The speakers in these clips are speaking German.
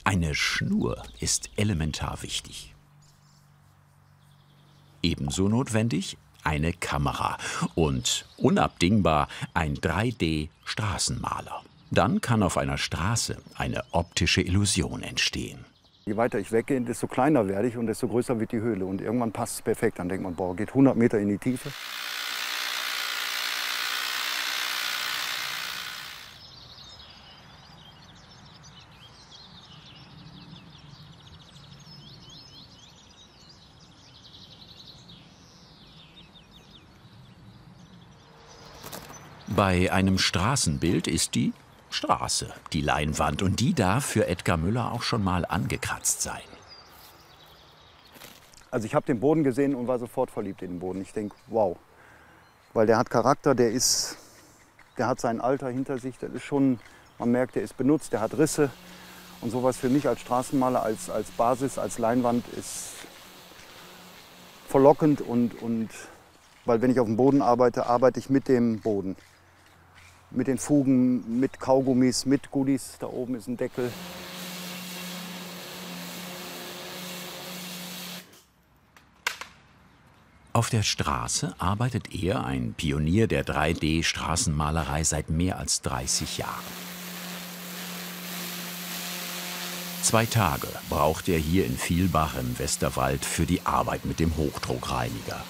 Eine Schnur ist elementar wichtig. Ebenso notwendig eine Kamera und unabdingbar ein 3D-Straßenmaler. Dann kann auf einer Straße eine optische Illusion entstehen. Je weiter ich weggehe, desto kleiner werde ich und desto größer wird die Höhle. Und irgendwann passt es perfekt. Dann denkt man, boah, geht 100 Meter in die Tiefe. Bei einem Straßenbild ist die Straße die Leinwand und die darf für Edgar Müller auch schon mal angekratzt sein. Also ich habe den Boden gesehen und war sofort verliebt in den Boden. Ich denke, wow, weil der hat Charakter, der hat sein Alter hinter sich, das ist schon, man merkt, der ist benutzt, der hat Risse. Und sowas für mich als Straßenmaler, als Basis, als Leinwand ist verlockend und weil wenn ich auf dem Boden arbeite, arbeite ich mit dem Boden. Mit den Fugen, mit Kaugummis, mit Goodies. Da oben ist ein Deckel. Auf der Straße arbeitet er, ein Pionier der 3D-Straßenmalerei, seit mehr als 30 Jahren. 2 Tage braucht er hier in Vielbach im Westerwald für die Arbeit mit dem Hochdruckreiniger.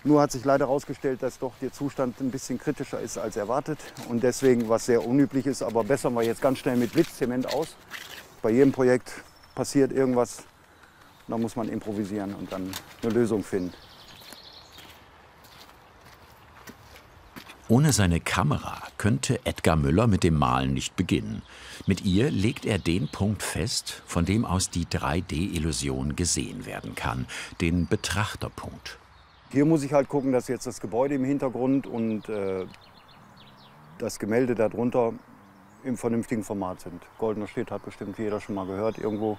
Nur hat sich leider herausgestellt, dass doch der Zustand ein bisschen kritischer ist als erwartet. Und deswegen, was sehr unüblich ist, aber bessern wir jetzt ganz schnell mit Blitzzement aus. Bei jedem Projekt passiert irgendwas, da muss man improvisieren und dann eine Lösung finden. Ohne seine Kamera könnte Edgar Müller mit dem Malen nicht beginnen. Mit ihr legt er den Punkt fest, von dem aus die 3D-Illusion gesehen werden kann, den Betrachterpunkt. Hier muss ich halt gucken, dass jetzt das Gebäude im Hintergrund und das Gemälde darunter im vernünftigen Format sind. Goldener Schnitt hat bestimmt jeder schon mal gehört irgendwo.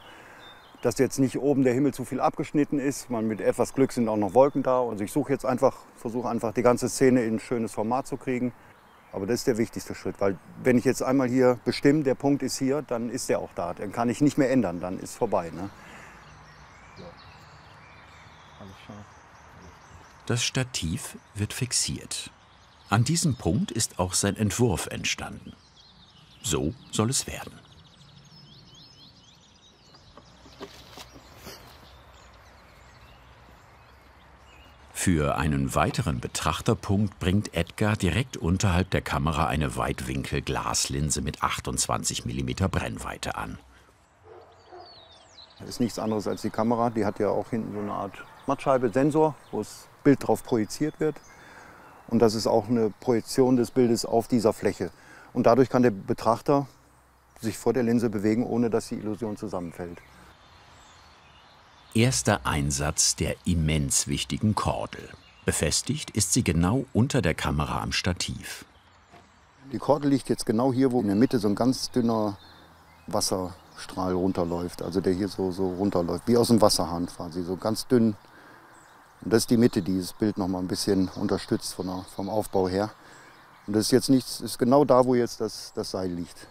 Dass jetzt nicht oben der Himmel zu viel abgeschnitten ist. Mit etwas Glück sind auch noch Wolken da. Also ich versuche einfach die ganze Szene in ein schönes Format zu kriegen. Aber das ist der wichtigste Schritt, weil wenn ich jetzt einmal hier bestimme, der Punkt ist hier, dann ist der auch da. Dann kann ich nicht mehr ändern, dann ist vorbei. Ne? Das Stativ wird fixiert. An diesem Punkt ist auch sein Entwurf entstanden. So soll es werden. Für einen weiteren Betrachterpunkt bringt Edgar direkt unterhalb der Kamera eine Weitwinkel-Glaslinse mit 28 mm Brennweite an. Das ist nichts anderes als die Kamera. Die hat ja auch hinten so eine Art Mattscheibe, Sensor, wo das Bild drauf projiziert wird. Und das ist auch eine Projektion des Bildes auf dieser Fläche. Und dadurch kann der Betrachter sich vor der Linse bewegen, ohne dass die Illusion zusammenfällt. Erster Einsatz der immens wichtigen Kordel. Befestigt ist sie genau unter der Kamera am Stativ. Die Kordel liegt jetzt genau hier, wo in der Mitte so ein ganz dünner Wasserstrahl runterläuft. Also der hier so runterläuft, wie aus dem Wasserhahn quasi, so ganz dünn. Und das ist die Mitte, die dieses Bild noch mal ein bisschen unterstützt vom Aufbau her. Und das ist jetzt nichts, ist genau da, wo jetzt das Seil liegt.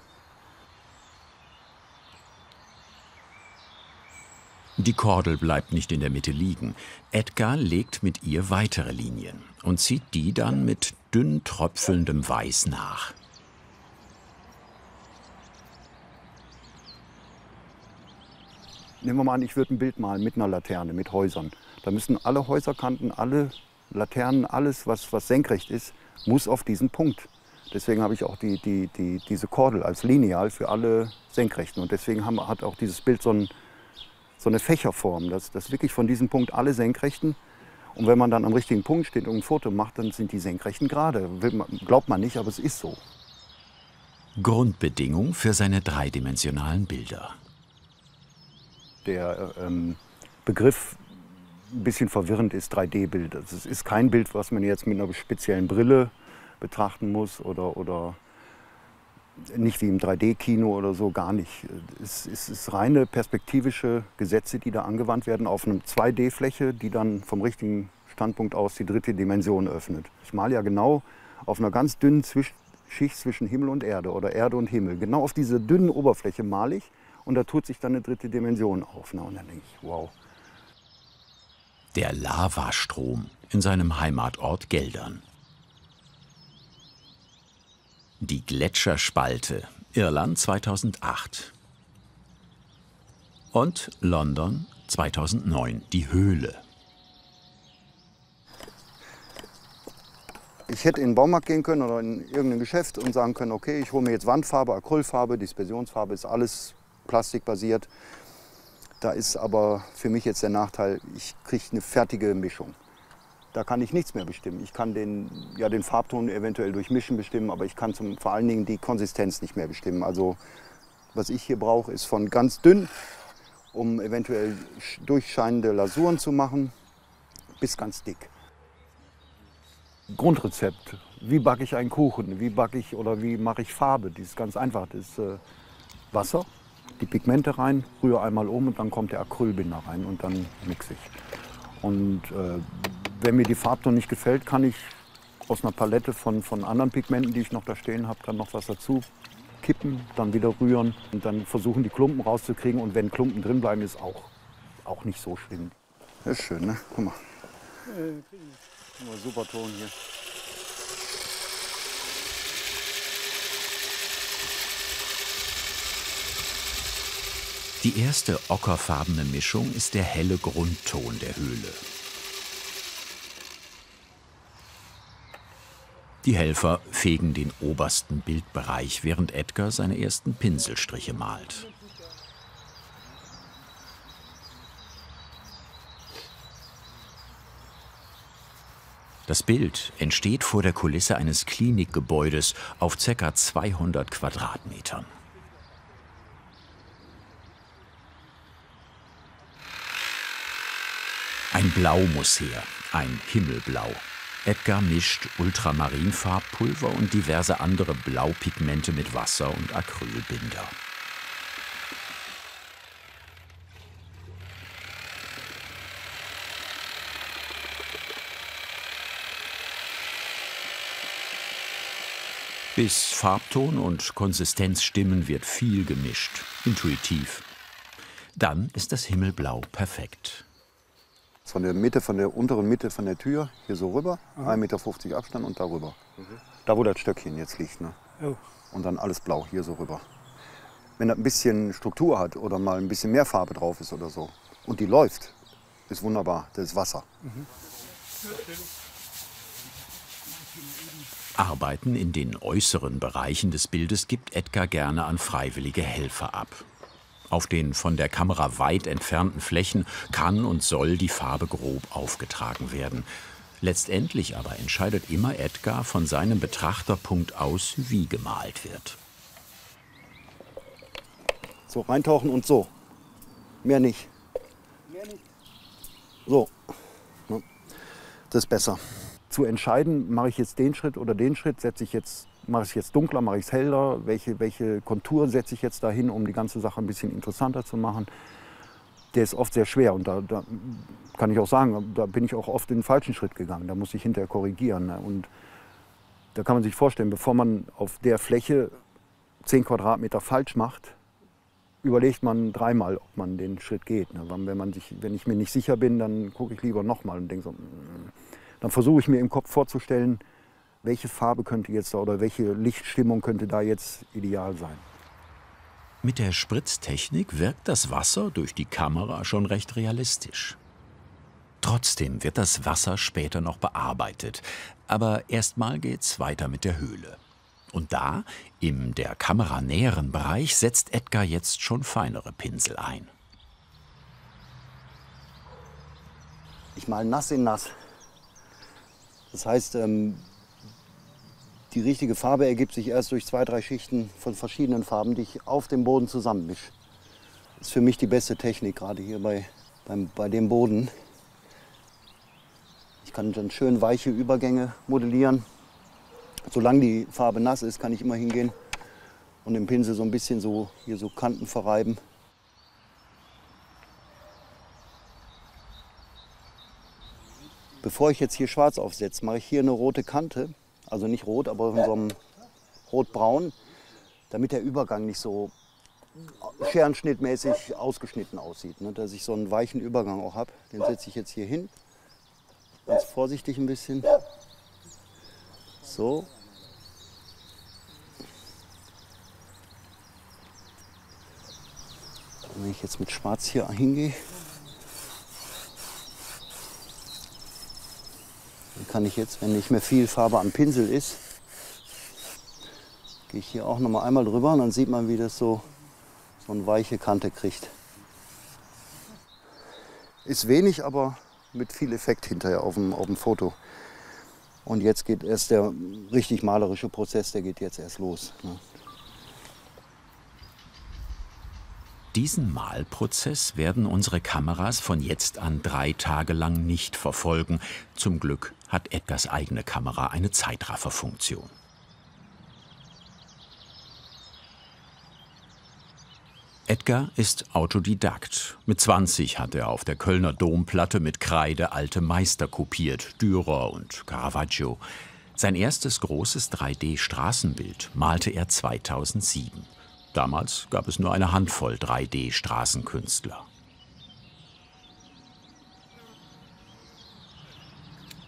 Die Kordel bleibt nicht in der Mitte liegen. Edgar legt mit ihr weitere Linien und zieht die dann mit dünn tröpfelndem Weiß nach. Nehmen wir mal an, ich würde ein Bild malen mit einer Laterne, mit Häusern. Da müssen alle Häuserkanten, alle Laternen, alles, was senkrecht ist, muss auf diesen Punkt. Deswegen habe ich auch diese Kordel als Lineal für alle Senkrechten. Und deswegen hat auch dieses Bild so eine Fächerform, dass wirklich von diesem Punkt alle Senkrechten. Und wenn man dann am richtigen Punkt steht und ein Foto macht, dann sind die Senkrechten gerade. Glaubt man nicht, aber es ist so. Grundbedingung für seine dreidimensionalen Bilder. Der Begriff ein bisschen verwirrend ist 3D-Bild. Also es ist kein Bild, was man jetzt mit einer speziellen Brille betrachten muss oder nicht wie im 3D-Kino oder so, gar nicht. Es ist reine perspektivische Gesetze, die da angewandt werden auf einer 2D-Fläche, die dann vom richtigen Standpunkt aus die dritte Dimension öffnet. Ich male ja genau auf einer ganz dünnen Schicht zwischen Himmel und Erde oder Erde und Himmel. Genau auf diese dünnen Oberfläche male ich und da tut sich dann eine dritte Dimension auf. Na, und dann denke ich, wow. Der Lavastrom in seinem Heimatort Geldern. Die Gletscherspalte, Irland 2008. Und London 2009, die Höhle. Ich hätte in den Baumarkt gehen können oder in irgendein Geschäft und sagen können, okay, ich hole mir jetzt Wandfarbe, Acrylfarbe, Dispersionsfarbe, ist alles plastikbasiert. Da ist aber für mich jetzt der Nachteil, ich kriege eine fertige Mischung. Da kann ich nichts mehr bestimmen. Ich kann den Farbton eventuell durch Mischen bestimmen, aber ich kann vor allen Dingen die Konsistenz nicht mehr bestimmen. Also was ich hier brauche, ist von ganz dünn, um eventuell durchscheinende Lasuren zu machen, bis ganz dick. Grundrezept. Wie backe ich einen Kuchen? Wie mache ich Farbe? Das ist ganz einfach. Das ist Wasser, die Pigmente rein, rühre einmal um und dann kommt der Acrylbinder rein und dann mixe ich. Und wenn mir die Farbton nicht gefällt, kann ich aus einer Palette von anderen Pigmenten, die ich noch da stehen habe, dann noch was dazu kippen, dann wieder rühren und dann versuchen, die Klumpen rauszukriegen. Und wenn Klumpen drin bleiben, ist auch nicht so schlimm. Das ist schön, ne? Guck mal. Super Ton hier. Die erste ockerfarbene Mischung ist der helle Grundton der Höhle. Die Helfer fegen den obersten Bildbereich, während Edgar seine ersten Pinselstriche malt. Das Bild entsteht vor der Kulisse eines Klinikgebäudes auf ca. 200 Quadratmetern. Ein Blau muss her, ein Himmelblau. Edgar mischt Ultramarinfarbpulver und diverse andere Blaupigmente mit Wasser und Acrylbinder. Bis Farbton und Konsistenz stimmen, wird viel gemischt, intuitiv. Dann ist das Himmelblau perfekt. Von der unteren Mitte von der Tür hier so rüber, 1,50 Meter Abstand und darüber. Da, wo das Stöckchen jetzt liegt. Ne? Oh. Und dann alles blau hier so rüber. Wenn das ein bisschen Struktur hat oder mal ein bisschen mehr Farbe drauf ist oder so und die läuft, ist wunderbar. Das ist Wasser. Arbeiten in den äußeren Bereichen des Bildes gibt Edgar gerne an freiwillige Helfer ab. Auf den von der Kamera weit entfernten Flächen kann und soll die Farbe grob aufgetragen werden. Letztendlich aber entscheidet immer Edgar von seinem Betrachterpunkt aus, wie gemalt wird. So reintauchen und so. Mehr nicht. So. Das ist besser. Zu entscheiden, mache ich jetzt den Schritt oder den Schritt, mache ich es jetzt dunkler, mache ich es heller, welche Kontur setze ich jetzt dahin, um die ganze Sache ein bisschen interessanter zu machen. Der ist oft sehr schwer und da kann ich auch sagen, da bin ich auch oft in den falschen Schritt gegangen, da muss ich hinterher korrigieren. Und da kann man sich vorstellen, bevor man auf der Fläche 10 Quadratmeter falsch macht, überlegt man dreimal, ob man den Schritt geht. Wenn ich mir nicht sicher bin, dann gucke ich lieber nochmal und denke so, dann versuche ich mir im Kopf vorzustellen, welche Farbe könnte jetzt da oder welche Lichtstimmung könnte da jetzt ideal sein. Mit der Spritztechnik wirkt das Wasser durch die Kamera schon recht realistisch. Trotzdem wird das Wasser später noch bearbeitet. Aber erstmal geht's weiter mit der Höhle. Und da, im der Kamera näheren Bereich, setzt Edgar jetzt schon feinere Pinsel ein. Ich male nass in nass. Das heißt, die richtige Farbe ergibt sich erst durch 2, 3 Schichten von verschiedenen Farben, die ich auf dem Boden zusammenmische. Das ist für mich die beste Technik, gerade hier bei dem Boden. Ich kann dann schön weiche Übergänge modellieren. Solange die Farbe nass ist, kann ich immer hingehen und im Pinsel so ein bisschen hier so Kanten verreiben. Bevor ich jetzt hier schwarz aufsetze, mache ich hier eine rote Kante. Also nicht rot, aber von so einem rotbraun, damit der Übergang nicht so scherenschnittmäßig ausgeschnitten aussieht. Ne? Dass ich so einen weichen Übergang auch habe. Den setze ich jetzt hier hin. Ganz vorsichtig ein bisschen. So. Und wenn ich jetzt mit Schwarz hier hingehe, dann kann ich jetzt, wenn nicht mehr viel Farbe am Pinsel ist, gehe ich hier auch noch mal einmal drüber und dann sieht man, wie das so eine weiche Kante kriegt. Ist wenig, aber mit viel Effekt hinterher auf dem Foto. Und jetzt geht erst der richtig malerische Prozess, der geht jetzt erst los. Ne? Diesen Malprozess werden unsere Kameras von jetzt an 3 Tage lang nicht verfolgen. Zum Glück hat Edgars eigene Kamera eine Zeitrafferfunktion. Edgar ist Autodidakt. Mit 20 hat er auf der Kölner Domplatte mit Kreide alte Meister kopiert, Dürer und Caravaggio. Sein erstes großes 3D-Straßenbild malte er 2007. Damals gab es nur eine Handvoll 3D-Straßenkünstler.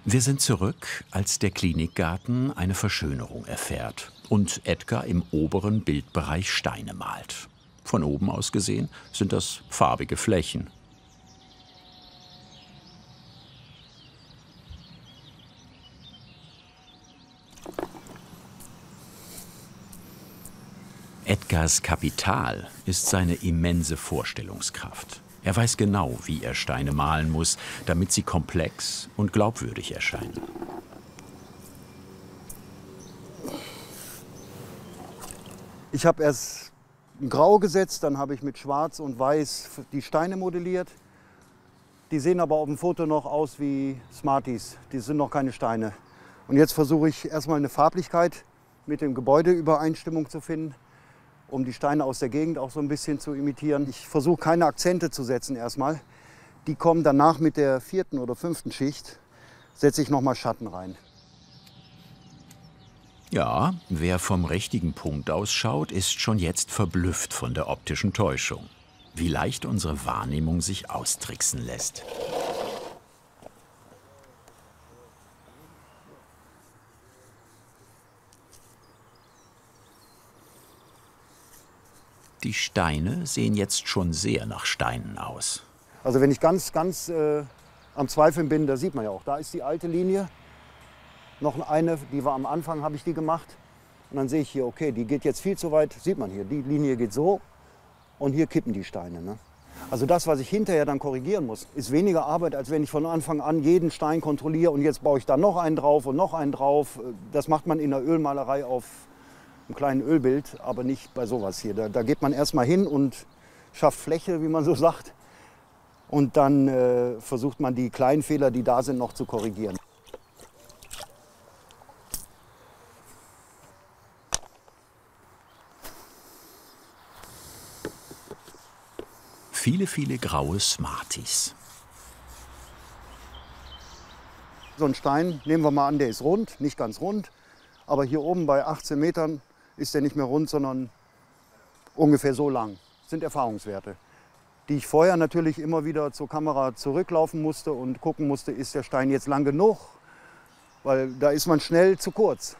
Wir sind zurück, als der Klinikgarten eine Verschönerung erfährt und Edgar im oberen Bildbereich Steine malt. Von oben aus gesehen sind das farbige Flächen. Edgars Kapital ist seine immense Vorstellungskraft. Er weiß genau, wie er Steine malen muss, damit sie komplex und glaubwürdig erscheinen. Ich habe erst Grau gesetzt, dann habe ich mit Schwarz und Weiß die Steine modelliert. Die sehen aber auf dem Foto noch aus wie Smarties, die sind noch keine Steine. Und jetzt versuche ich erstmal eine Farblichkeit mit dem Gebäude Übereinstimmung zu finden, um die Steine aus der Gegend auch so ein bisschen zu imitieren. Ich versuche keine Akzente zu setzen erstmal. Die kommen danach mit der 4. oder 5. Schicht, setze ich nochmal Schatten rein. Ja, wer vom richtigen Punkt aus schaut, ist schon jetzt verblüfft von der optischen Täuschung. Wie leicht unsere Wahrnehmung sich austricksen lässt. Die Steine sehen jetzt schon sehr nach Steinen aus. Also wenn ich ganz am Zweifeln bin, da sieht man ja auch, da ist die alte Linie. Noch eine, die war am Anfang, habe ich die gemacht. Und dann sehe ich hier, okay, die geht jetzt viel zu weit. Sieht man hier, die Linie geht so und hier kippen die Steine. Ne? Also das, was ich hinterher dann korrigieren muss, ist weniger Arbeit, als wenn ich von Anfang an jeden Stein kontrolliere und jetzt baue ich da noch einen drauf und noch einen drauf. Das macht man in der Ölmalerei auf einem kleinen Ölbild, aber nicht bei sowas hier. Da geht man erstmal hin und schafft Fläche, wie man so sagt. Und dann versucht man die kleinen Fehler, die da sind, noch zu korrigieren. Viele, viele graue Smarties. So ein Stein, nehmen wir mal an, der ist rund, nicht ganz rund. Aber hier oben bei 18 Metern ist der nicht mehr rund, sondern ungefähr so lang. Das sind Erfahrungswerte, die ich vorher natürlich immer wieder zur Kamera zurücklaufen musste und gucken musste, ist der Stein jetzt lang genug? Weil da ist man schnell zu kurz.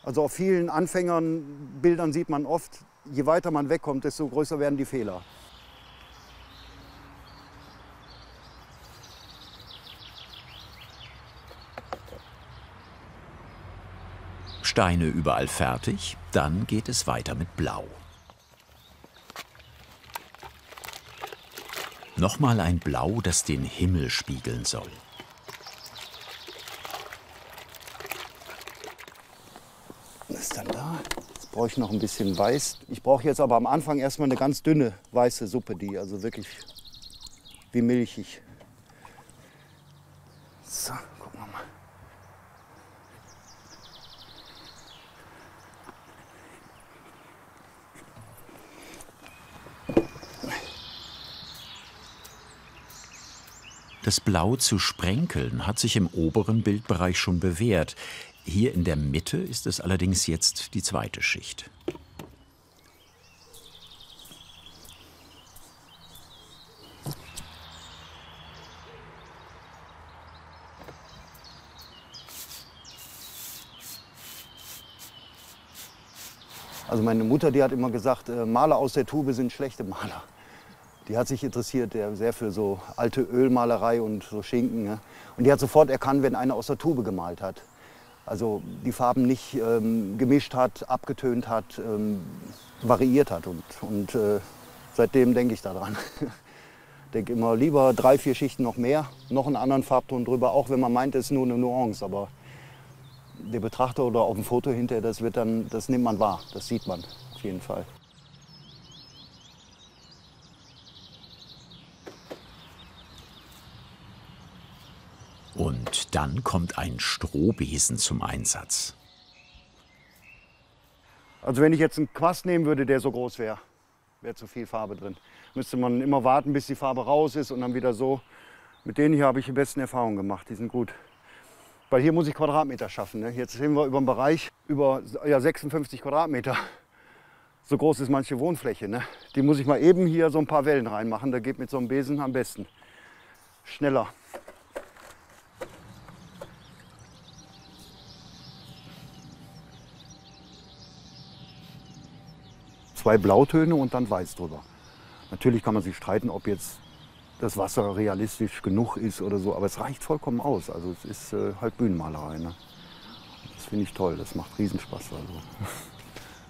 Also auf vielen Anfängerbildern sieht man oft, je weiter man wegkommt, desto größer werden die Fehler. Steine überall fertig, dann geht es weiter mit Blau. Nochmal ein Blau, das den Himmel spiegeln soll. Das ist dann da. Jetzt brauche ich noch ein bisschen Weiß. Ich brauche jetzt aber am Anfang erstmal eine ganz dünne weiße Suppe, die also wirklich wie milchig. So, gucken wir mal. Das Blau zu sprenkeln hat sich im oberen Bildbereich schon bewährt. Hier in der Mitte ist es allerdings jetzt die zweite Schicht. Also meine Mutter, die hat immer gesagt, Maler aus der Tube sind schlechte Maler. Die hat sich interessiert sehr für so alte Ölmalerei und so Schinken. Ne? Und die hat sofort erkannt, wenn einer aus der Tube gemalt hat. Also die Farben nicht gemischt hat, abgetönt hat, variiert hat. Und seitdem denke ich daran. Denke immer lieber 3, 4 Schichten noch mehr, noch einen anderen Farbton drüber, auch wenn man meint, es ist nur eine Nuance. Aber der Betrachter oder auf dem Foto hinterher, das nimmt man wahr, das sieht man auf jeden Fall. Und dann kommt ein Strohbesen zum Einsatz. Also wenn ich jetzt einen Quast nehmen würde, der so groß wäre, wäre zu viel Farbe drin. Müsste man immer warten, bis die Farbe raus ist und dann wieder so. Mit denen hier habe ich die besten Erfahrungen gemacht, die sind gut. Weil hier muss ich Quadratmeter schaffen. Ne? Jetzt sind wir über einen Bereich über 56 Quadratmeter. So groß ist manche Wohnfläche. Ne? Die muss ich mal eben hier so ein paar Wellen reinmachen. Da geht mit so einem Besen am besten. Schneller. Zwei Blautöne und dann weiß drüber. Natürlich kann man sich streiten, ob jetzt das Wasser realistisch genug ist oder so, aber es reicht vollkommen aus. Also es ist halt Bühnenmalerei. Ne? Das finde ich toll, das macht Riesenspaß. Also.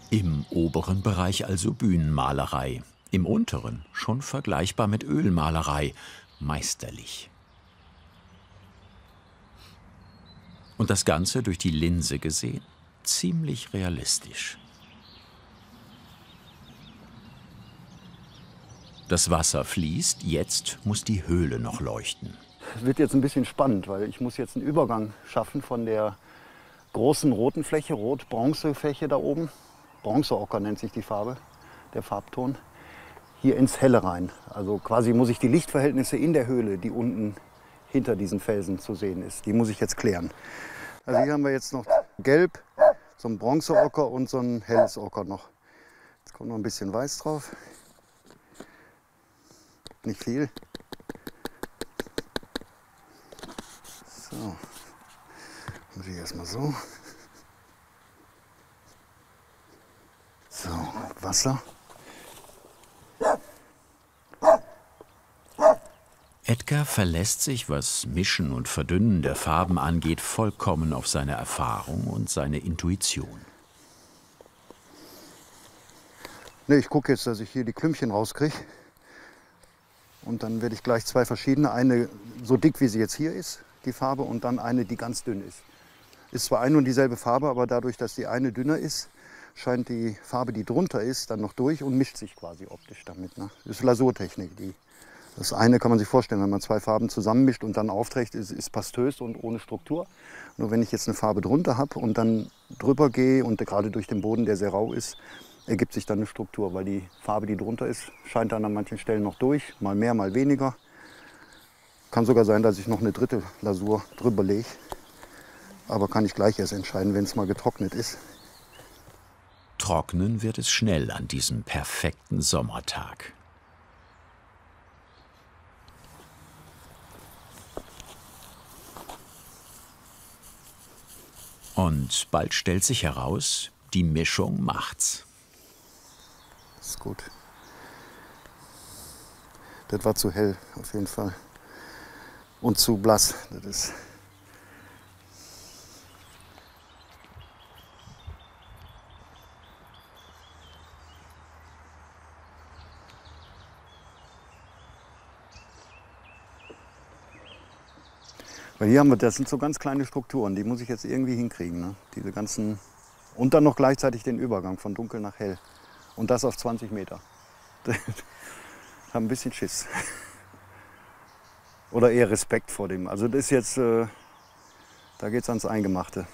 Im oberen Bereich also Bühnenmalerei, im unteren schon vergleichbar mit Ölmalerei, meisterlich. Und das Ganze durch die Linse gesehen, ziemlich realistisch. Das Wasser fließt, jetzt muss die Höhle noch leuchten. Es wird jetzt ein bisschen spannend, weil ich muss jetzt einen Übergang schaffen von der großen roten Fläche, Rot-Bronze-Fläche da oben. Bronzeocker nennt sich die Farbe, der Farbton. Hier ins Helle rein. Also quasi muss ich die Lichtverhältnisse in der Höhle, die unten hinter diesen Felsen zu sehen ist, die muss ich jetzt klären. Also hier haben wir jetzt noch Gelb, so ein Bronzeocker und so ein helles Ocker noch. Jetzt kommt noch ein bisschen Weiß drauf. Nicht viel. So, muss ich erstmal so. So, Wasser. Edgar verlässt sich, was Mischen und Verdünnen der Farben angeht, vollkommen auf seine Erfahrung und seine Intuition. Ne, ich gucke jetzt, dass ich hier die Klümpchen rauskriege. Und dann werde ich gleich zwei verschiedene, eine so dick, wie sie jetzt hier ist, die Farbe, und dann eine, die ganz dünn ist. Ist zwar eine und dieselbe Farbe, aber dadurch, dass die eine dünner ist, scheint die Farbe, die drunter ist, dann noch durch und mischt sich quasi optisch damit. Ne? Das ist Lasurtechnik. Das eine kann man sich vorstellen, wenn man zwei Farben zusammenmischt und dann aufträgt, ist pastös und ohne Struktur. Nur wenn ich jetzt eine Farbe drunter habe und dann drüber gehe und gerade durch den Boden, der sehr rau ist, ergibt sich dann eine Struktur, weil die Farbe, die drunter ist, scheint dann an manchen Stellen noch durch, mal mehr, mal weniger. Kann sogar sein, dass ich noch eine dritte Lasur drüber lege, aber kann ich gleich erst entscheiden, wenn es mal getrocknet ist. Trocknen wird es schnell an diesem perfekten Sommertag. Und bald stellt sich heraus, die Mischung macht's. Das ist gut. Das war zu hell, auf jeden Fall. Und zu blass. Das ist Weil hier haben wir, das sind so ganz kleine Strukturen, die muss ich jetzt irgendwie hinkriegen. Ne? Diese ganzen, und dann noch gleichzeitig den Übergang von dunkel nach hell. Und das auf 20 Meter. Ich habe ein bisschen Schiss. Oder eher Respekt vor dem. Also das ist jetzt, da geht es ans Eingemachte.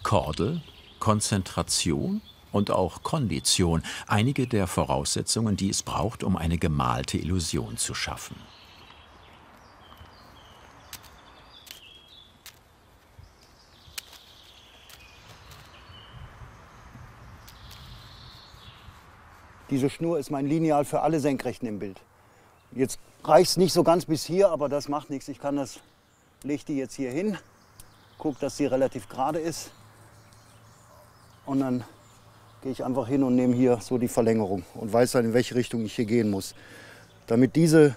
Kordel, Konzentration und auch Kondition. Einige der Voraussetzungen, die es braucht, um eine gemalte Illusion zu schaffen. Diese Schnur ist mein Lineal für alle Senkrechten im Bild. Jetzt reicht es nicht so ganz bis hier, aber das macht nichts. Ich kann das, lege die jetzt hier hin, gucke, dass sie relativ gerade ist. Und dann gehe ich einfach hin und nehme hier so die Verlängerung und weiß dann, in welche Richtung ich hier gehen muss. Damit dieser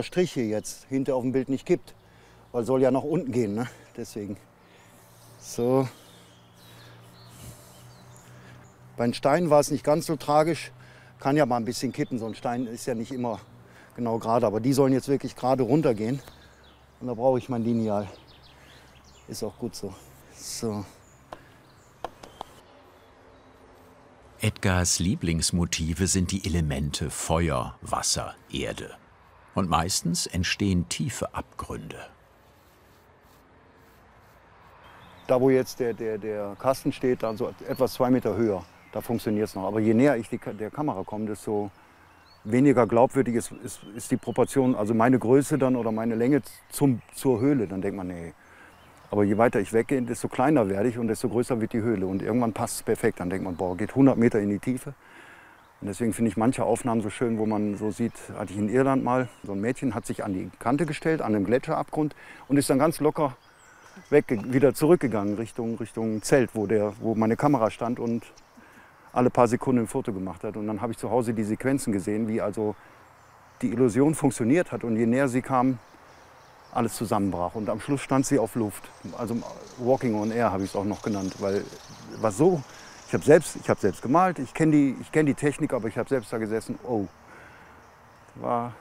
Strich hier jetzt hinter auf dem Bild nicht kippt, weil soll ja nach unten gehen, ne? Deswegen. So. Bei den Steinen war es nicht ganz so tragisch. Kann ja mal ein bisschen kippen, so ein Stein ist ja nicht immer genau gerade. Aber die sollen jetzt wirklich gerade runtergehen. Und da brauche ich mein Lineal. Ist auch gut so. So. Edgars Lieblingsmotive sind die Elemente Feuer, Wasser, Erde. Und meistens entstehen tiefe Abgründe. Da wo jetzt der Kasten steht, also etwas 2 Meter höher, da funktioniert es noch. Aber je näher ich der Kamera komme, desto weniger glaubwürdig ist die Proportion, also meine Größe dann oder meine Länge zur Höhle. Dann denkt man, nee. Aber je weiter ich weggehe, desto kleiner werde ich und desto größer wird die Höhle. Und irgendwann passt es perfekt. Dann denkt man, boah, geht 100 Meter in die Tiefe. Und deswegen finde ich manche Aufnahmen so schön, wo man so sieht, hatte ich in Irland mal, so ein Mädchen hat sich an die Kante gestellt, an einem Gletscherabgrund und ist dann ganz locker wieder zurückgegangen Richtung Zelt, wo meine Kamera stand und alle paar Sekunden ein Foto gemacht hat. Und dann habe ich zu Hause die Sequenzen gesehen, wie also die Illusion funktioniert hat. Und je näher sie kam, alles zusammenbrach. Und am Schluss stand sie auf Luft. Also Walking on Air habe ich es auch noch genannt. Weil was so, ich habe selbst gemalt, ich kenne die Technik, aber ich habe selbst da gesessen. Oh, war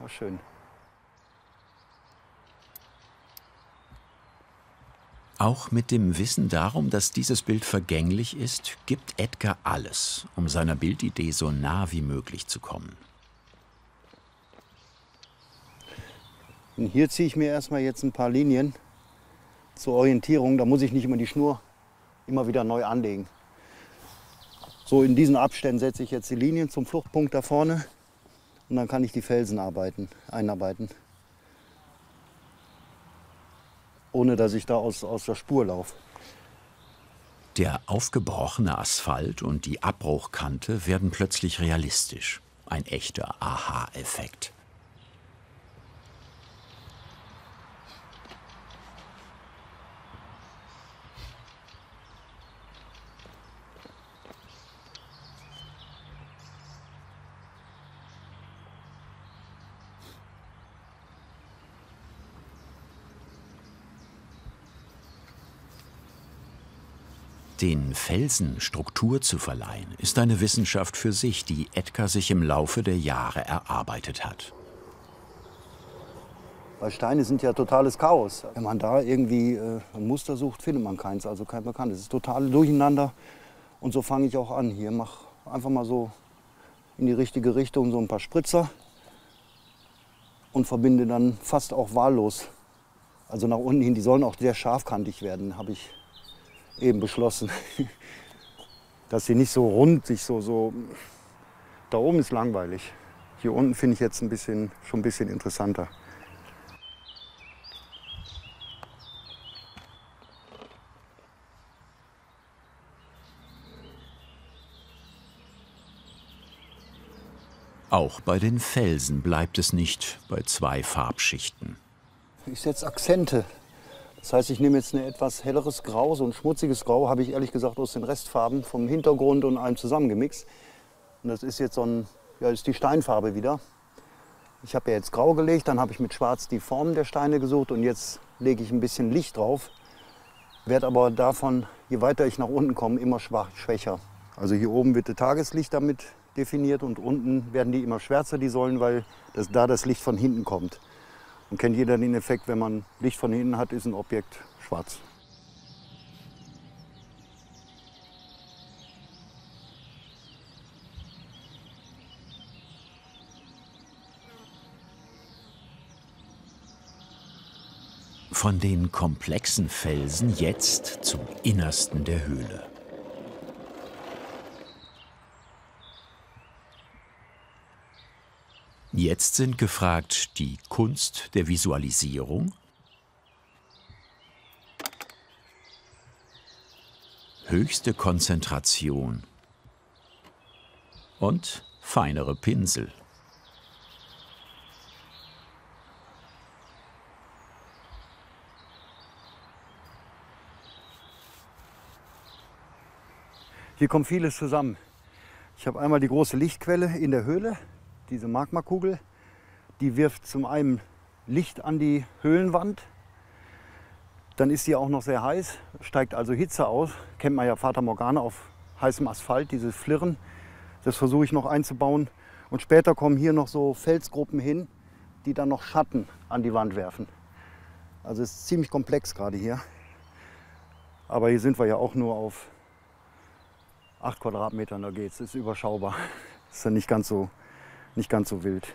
schön. Auch mit dem Wissen darum, dass dieses Bild vergänglich ist, gibt Edgar alles, um seiner Bildidee so nah wie möglich zu kommen. Und hier ziehe ich mir erstmal jetzt ein paar Linien zur Orientierung. Da muss ich nicht immer die Schnur immer wieder neu anlegen. So in diesen Abständen setze ich jetzt die Linien zum Fluchtpunkt da vorne und dann kann ich die Felsen einarbeiten. Ohne dass ich da aus der Spur laufe. Der aufgebrochene Asphalt und die Abbruchkante werden plötzlich realistisch. Ein echter Aha-Effekt. Den Felsen Struktur zu verleihen, ist eine Wissenschaft für sich, die Edgar sich im Laufe der Jahre erarbeitet hat. Weil Steine sind ja totales Chaos. Wenn man da irgendwie ein Muster sucht, findet man keins, also kein Bekanntes. Es ist total durcheinander. Und so fange ich auch an. Hier mache einfach mal so in die richtige Richtung so ein paar Spritzer und verbinde dann fast auch wahllos. Also nach unten hin, die sollen auch sehr scharfkantig werden, habe ich eben beschlossen. Dass sie nicht so rund, sich so. Da oben ist langweilig. Hier unten finde ich jetzt schon ein bisschen interessanter. Auch bei den Felsen bleibt es nicht bei 2 Farbschichten. Ich setze Akzente. Das heißt, ich nehme jetzt ein etwas helleres Grau, so ein schmutziges Grau, habe ich ehrlich gesagt aus den Restfarben vom Hintergrund und allem zusammengemixt. Und das ist jetzt ist die Steinfarbe wieder. Ich habe ja jetzt Grau gelegt, dann habe ich mit Schwarz die Formen der Steine gesucht und jetzt lege ich ein bisschen Licht drauf. Werde aber davon, je weiter ich nach unten komme, immer schwächer. Also hier oben wird das Tageslicht damit definiert und unten werden die immer schwärzer, die Säulen, weil da das Licht von hinten kommt. Und kennt jeder den Effekt, wenn man Licht von hinten hat, ist ein Objekt schwarz. Von den komplexen Felsen jetzt zum Innersten der Höhle. Jetzt sind gefragt die Kunst der Visualisierung, höchste Konzentration und feinere Pinsel. Hier kommt vieles zusammen. Ich habe einmal die große Lichtquelle in der Höhle, diese Magmakugel. Die wirft zum einen Licht an die Höhlenwand. Dann ist die auch noch sehr heiß, steigt also Hitze aus. Kennt man ja Fata Morgana auf heißem Asphalt, dieses Flirren. Das versuche ich noch einzubauen. Und später kommen hier noch so Felsgruppen hin, die dann noch Schatten an die Wand werfen. Also es ist ziemlich komplex gerade hier. Aber hier sind wir ja auch nur auf 8 Quadratmetern, da geht's. Ist überschaubar. Ist ja nicht ganz so wild.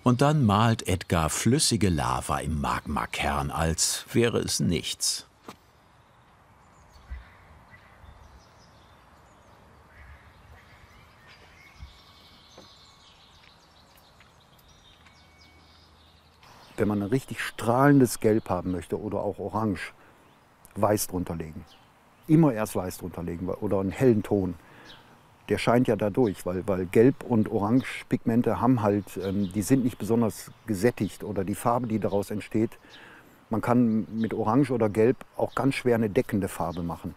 Und dann malt Edgar flüssige Lava im Magmakern, als wäre es nichts. Wenn man ein richtig strahlendes Gelb haben möchte oder auch orange, weiß drunter legen. Immer erst weiß drunter legen oder einen hellen Ton. Der scheint ja dadurch, weil Gelb- und Orange-Pigmente haben halt, die sind nicht besonders gesättigt oder die Farbe, die daraus entsteht. Man kann mit Orange oder Gelb auch ganz schwer eine deckende Farbe machen.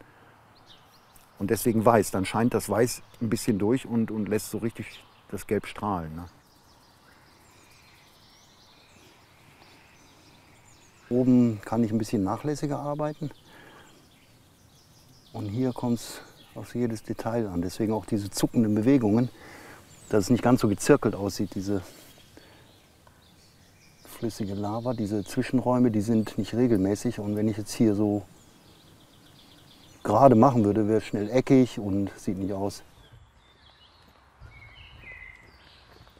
Und deswegen weiß, dann scheint das Weiß ein bisschen durch und lässt so richtig das Gelb strahlen. Ne? Oben kann ich ein bisschen nachlässiger arbeiten. Und hier kommt es auf jedes Detail an. Deswegen auch diese zuckenden Bewegungen, dass es nicht ganz so gezirkelt aussieht. Diese flüssige Lava, diese Zwischenräume, die sind nicht regelmäßig. Und wenn ich jetzt hier so gerade machen würde, wäre es schnell eckig und sieht nicht aus.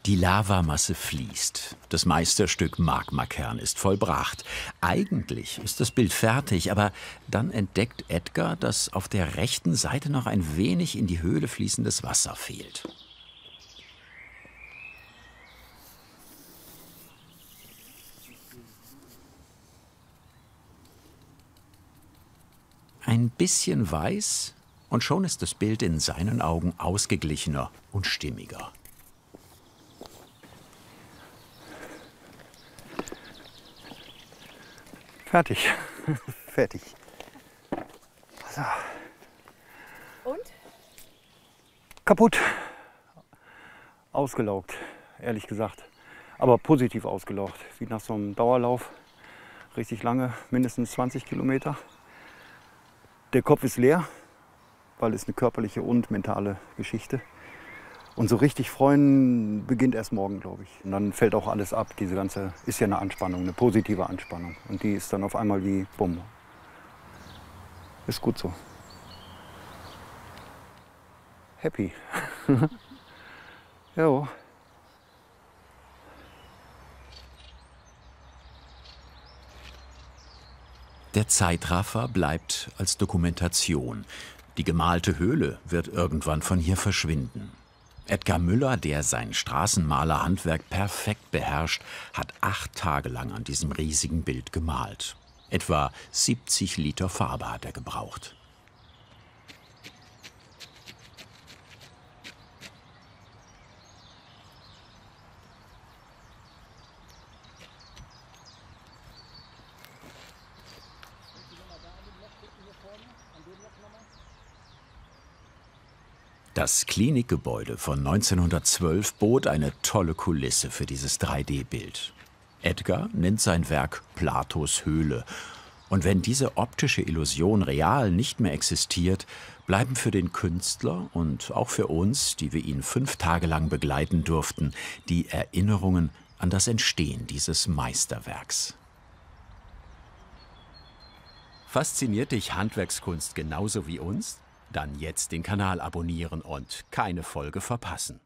Die Lavamasse fließt. Das Meisterstück Magmakern ist vollbracht. Eigentlich ist das Bild fertig, aber dann entdeckt Edgar, dass auf der rechten Seite noch ein wenig in die Höhle fließendes Wasser fehlt. Ein bisschen weiß und schon ist das Bild in seinen Augen ausgeglichener und stimmiger. Fertig. Fertig. So. Und? Kaputt. Ausgelaugt, ehrlich gesagt. Aber positiv ausgelaugt. Wie nach so einem Dauerlauf. Richtig lange, mindestens 20 Kilometer. Der Kopf ist leer, weil es eine körperliche und mentale Geschichte. Und so richtig freuen beginnt erst morgen, glaube ich. Und dann fällt auch alles ab. Diese ganze ist ja eine Anspannung, eine positive Anspannung. Und die ist dann auf einmal wie bumm. Ist gut so. Happy. Jo. Der Zeitraffer bleibt als Dokumentation. Die gemalte Höhle wird irgendwann von hier verschwinden. Edgar Müller, der sein Straßenmalerhandwerk perfekt beherrscht, hat 8 Tage lang an diesem riesigen Bild gemalt. Etwa 70 Liter Farbe hat er gebraucht. Das Klinikgebäude von 1912 bot eine tolle Kulisse für dieses 3D-Bild. Edgar nennt sein Werk Platos Höhle. Und wenn diese optische Illusion real nicht mehr existiert, bleiben für den Künstler und auch für uns, die wir ihn 5 Tage lang begleiten durften, die Erinnerungen an das Entstehen dieses Meisterwerks. Fasziniert dich Handwerkskunst genauso wie uns? Dann jetzt den Kanal abonnieren und keine Folge verpassen.